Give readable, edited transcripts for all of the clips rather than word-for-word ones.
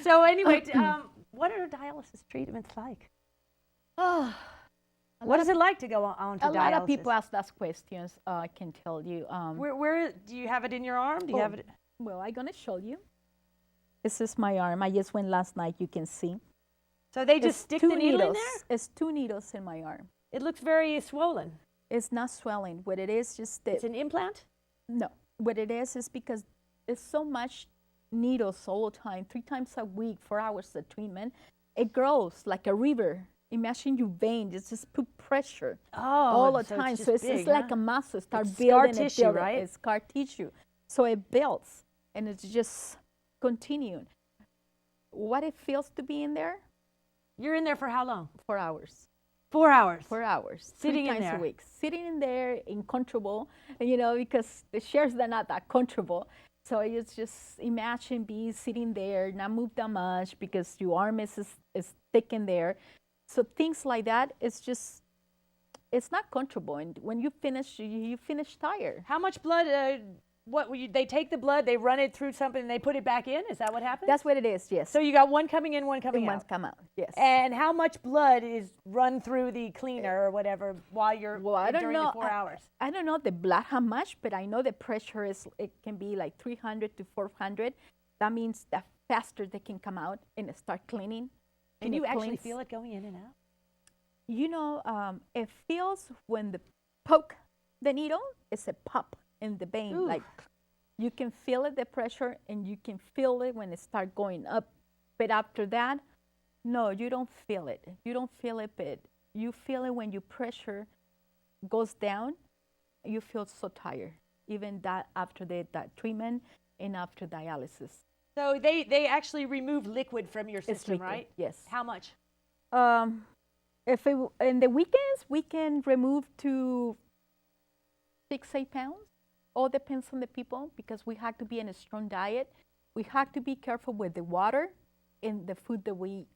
So anyway, what are dialysis treatments like? Oh, What is it like to go on to a dialysis? lot of people ask those questions. I can tell you. Where do you have it in your arm? Do you have it? Well, I'm gonna show you. This is my arm. I just went last night. You can see. So they just stick the needle in there? It's 2 needles in my arm. It looks very swollen. It's not swelling. What it is, just that. It's an implant? No. What it is because it's so much needles all the time, 3 times a week, 4 hours of treatment. It grows like a river. Imagine your vein, it's just put pressure all the time. So it's like a muscle, start building scar tissue, right? It's scar tissue. So it builds and it's just continuing. What it feels to be in there? You're in there for how long? 4 hours. 4 hours? 4 hours. Sitting 3 in times there. a week. Sitting in there, uncomfortable, because the chairs, they're not that comfortable. So it's just imagine sitting there, not move that much because your arm is thick in there. So things like that, it's not comfortable. And when you finish, you finish tired. How much blood, they take the blood, they run it through something, and they put it back in? Is that what happens? That's what it is, yes. So you got one coming in, one coming out. One's come out, yes. And how much blood is run through the cleaner or whatever while you're during the 4 hours? I don't know the blood how much, but I know the pressure it can be like 300 to 400. That means the faster they can come out and start cleaning. Can you actually feel it going in and out? It feels when the poke the needle, it's a pop in the vein. Ooh. Like you can feel it, the pressure, and you can feel it when it starts going up. But after that, no, you don't feel it. You don't feel it, but you feel it when your pressure goes down. You feel so tired, even that after that treatment and after dialysis. So they actually remove liquid from your system, liquid, right? yes. How much? If in the weekends, we can remove to 6-8 pounds. All depends on the people because we have to be in a strong diet. We have to be careful with the water and the food that we eat.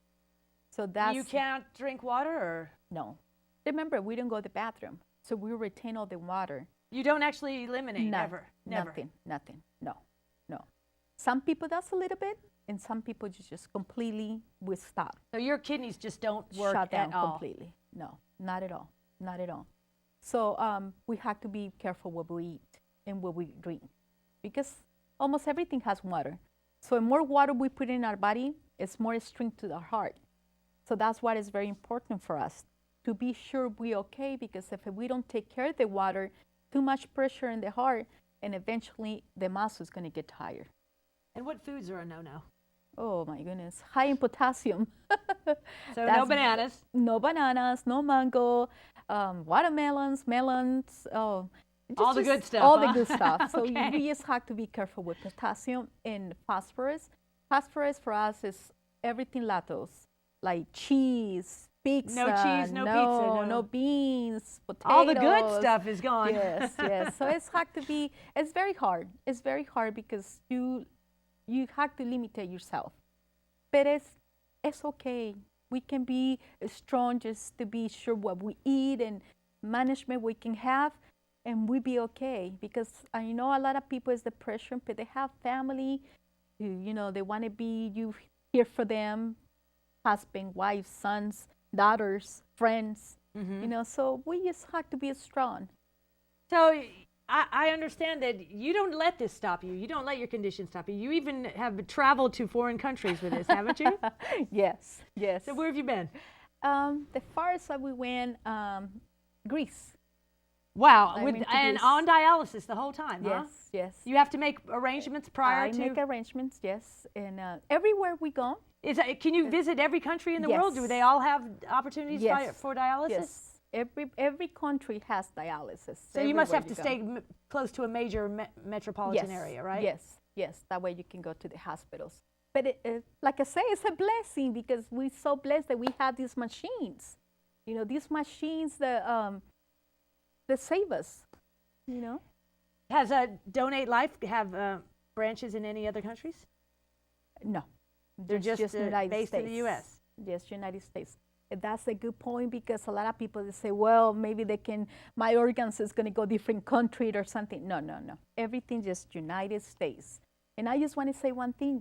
So that's You can't drink water, or no. Remember, we don't go to the bathroom, so we retain all the water. you don't actually eliminate ever? Never. Nothing. No. Some people does a little bit, and some people just completely will stop. So your kidneys just don't work Shut down at all? completely. No, not at all. Not at all. So we have to be careful what we eat and what we drink because almost everything has water. So the more water we put in our body, it's more strength to the heart. So that's what is very important for us to be sure we're okay because if we don't take care of the water, too much pressure in the heart, and eventually the muscle is going to get tired. And what foods are a no-no? Oh my goodness, high in potassium. So no bananas? No bananas, no mango, watermelons, melons. All the good stuff. All the good stuff. So Okay. we just have to be careful with potassium and phosphorus. Phosphorus for us is everything lactose, like cheese, pizza. No cheese, no pizza, no beans, potatoes. All the good stuff is gone. Yes. So it's very hard. It's very hard because you have to limit yourself. But it's okay. We can be strong just to be sure what we eat and management we can have, and we be okay. Because I know a lot of people is depression, but they have family. They want to be here for them, husband, wife, sons, daughters, friends. Mm-hmm. So we just have to be strong. So I understand that you don't let this stop you. You don't let your condition stop you. You even have traveled to foreign countries with this, haven't you? Yes. So where have you been? The farthest that we went, Greece. Wow, Greece. on dialysis the whole time, huh? Yes. You have to make arrangements prior to? I make arrangements, yes. And everywhere we go. Can you visit every country in the world? Do they all have opportunities for dialysis? Yes. Every country has dialysis. So you must have to stay close to a major metropolitan area, right? Yes. That way you can go to the hospitals. But like I say, it's a blessing because we're so blessed that we have these machines. These machines that save us. Has Donate Life have branches in any other countries? No. They're just based in the U.S.? Yes, United States. That's a good point because a lot of people say, well, maybe my organs is going to go different country or something. No. Everything just United States. And I just want to say one thing.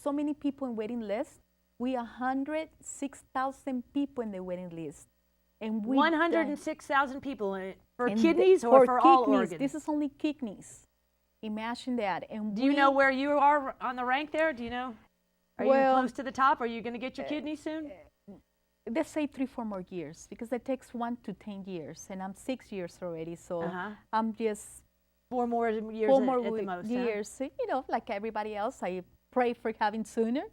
So many people in waiting list. We 106,000 people in the waiting list. And 106,000 people for and kidneys or for all kidneys. organs? This is only kidneys. Imagine that. And do you know where you are on the rank there? Do you know? Are you close to the top? Are you going to get your kidney soon? Let's say 3-4 more years, because it takes 1 to 10 years, and I'm 6 years already, so I'm just 4 more years at the most. Years, huh? You know, like everybody else. I pray for having sooner,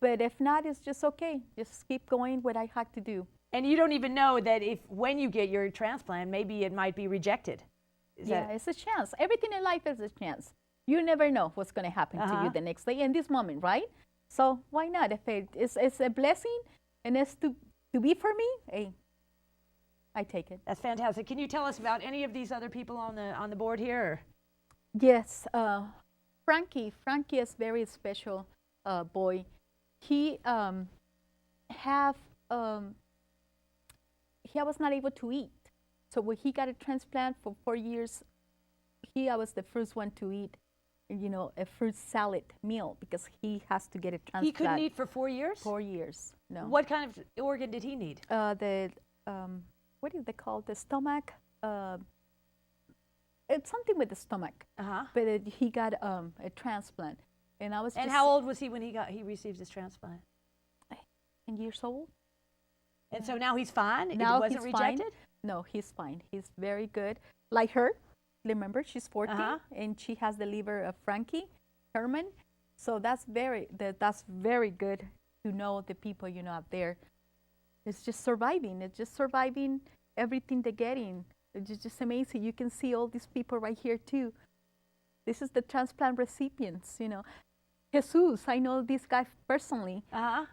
but if not, it's just okay. Just keep going what I had to do. And you don't even know that when you get your transplant, maybe it might be rejected. It's a chance. Everything in life is a chance. You never know what's going to happen to you the next day in this moment, right? So why not? If it's a blessing and it's to be for me, hey, I take it. That's fantastic. Can you tell us about any of these other people on the board here? Or? Yes, Frankie is very special boy. He was not able to eat. So when he got a transplant for 4 years, I was the first one to eat, you know, a fruit salad meal because he has to get a transplant. He couldn't eat for 4 years? 4 years, no. What kind of organ did he need? What is it called? The stomach? It's something with the stomach. But he got a transplant. And I was And how old was he when he received his transplant? 10 years old. And so now he's fine? Now it wasn't rejected? Fine. No, he's fine. He's very good. Like her, remember, she's 14, and she has the liver of Frankie Herman. So that's very good to know the people, you know, out there. It's just surviving. It's just surviving everything they're getting. It's just amazing. You can see all these people right here, too. This is the transplant recipients, you know. Jesus, I know this guy personally.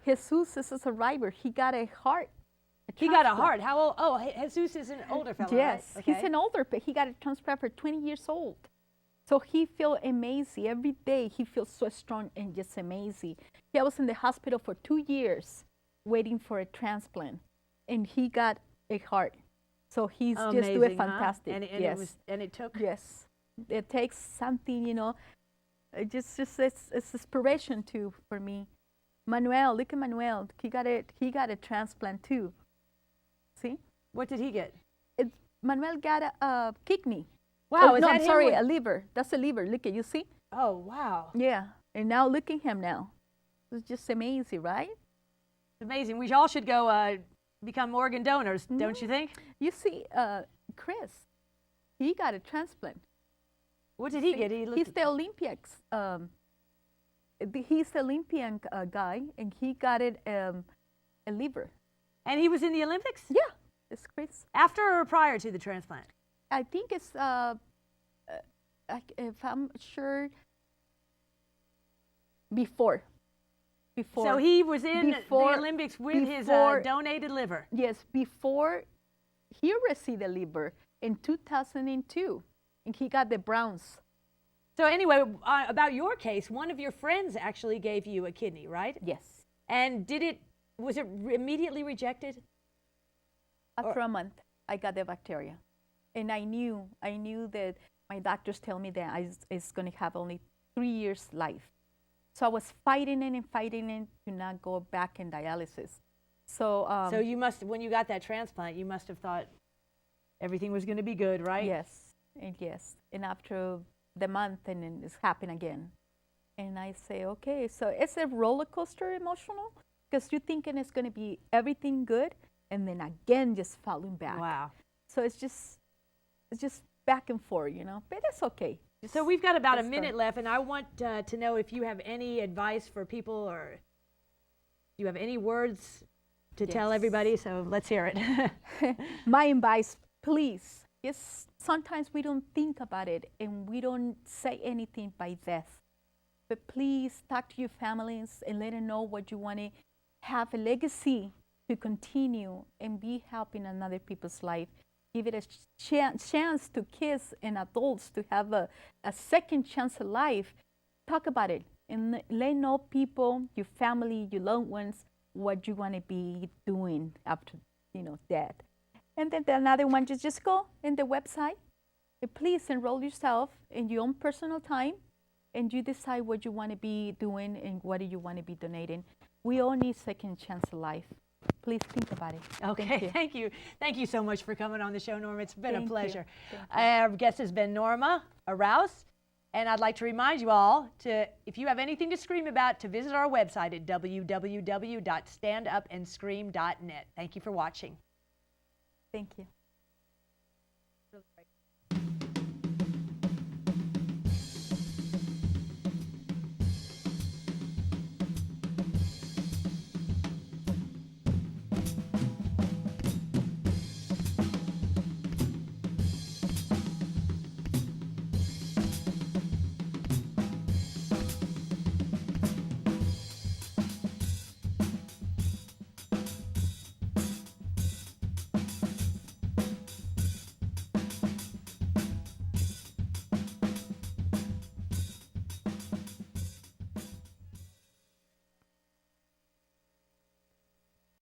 Jesus is a survivor. He got a heart. He got a heart. How old? Oh, Jesus is an older fellow, yes, right? Okay. He's an older, but he got a transplant for 20 years old. So he feels amazing. Every day he feels so strong and just amazing. He was in the hospital for 2 years waiting for a transplant, and he got a heart. So he's amazing, just doing fantastic. And it took? Yes. It takes something, you know. It's inspiration too for me. Manuel, look at Manuel. He got a transplant too. See? What did he get? Manuel got a kidney. Wow, no, I'm sorry, a liver. That's a liver. Look at you see? Oh, wow. Yeah. And now look at him now. It's just amazing, right? It's amazing. We all should go become organ donors, don't you think? You see, Chris, he got a transplant. What did he get? He's the Olympics. He's the Olympian guy, and he got it a liver. And he was in the Olympics? Yeah, it's Chris. After or prior to the transplant? I think it's, if I'm sure, before. So he was in the Olympics with his donated liver? Yes, before he received the liver in 2002, and he got the bronze. So anyway, about your case, one of your friends actually gave you a kidney, right? Yes. And was it immediately rejected? After a month, I got the bacteria. And I knew that my doctors tell me that I was going to have only 3 years life. So I was fighting it to not go back in dialysis. So you must, when you got that transplant, you must have thought everything was going to be good, right? Yes, and yes. And after the month, and then it's happened again. And I say, okay, so it's a roller coaster emotional, because you're thinking it's going to be everything good, and then again just falling back. Wow. So it's just back and forth, you know, but it's okay. So we've got about a minute left, and I want to know if you have any advice for people, or you have any words to tell everybody, so let's hear it. My advice, please. Yes, sometimes we don't think about it, and we don't say anything by death. But please talk to your families and let them know what you want to have a legacy to continue and be helping another people's life. Give it a chance to kids and adults to have a second chance at life. Talk about it and let know people, your family, your loved ones, what you want to be doing after, you know, death. And then another one, just go in the website and please enroll yourself in your own personal time and you decide what you want to be doing and what do you want to be donating. We all need second chance in life. Please think about it. Okay, thank you. Thank you so much for coming on the show, Norma. It's been a pleasure. Thank you. Our guest has been Norma Rouse, and I'd like to remind you all to, if you have anything to scream about, to visit our website at www.standupandscream.net. Thank you for watching. Thank you.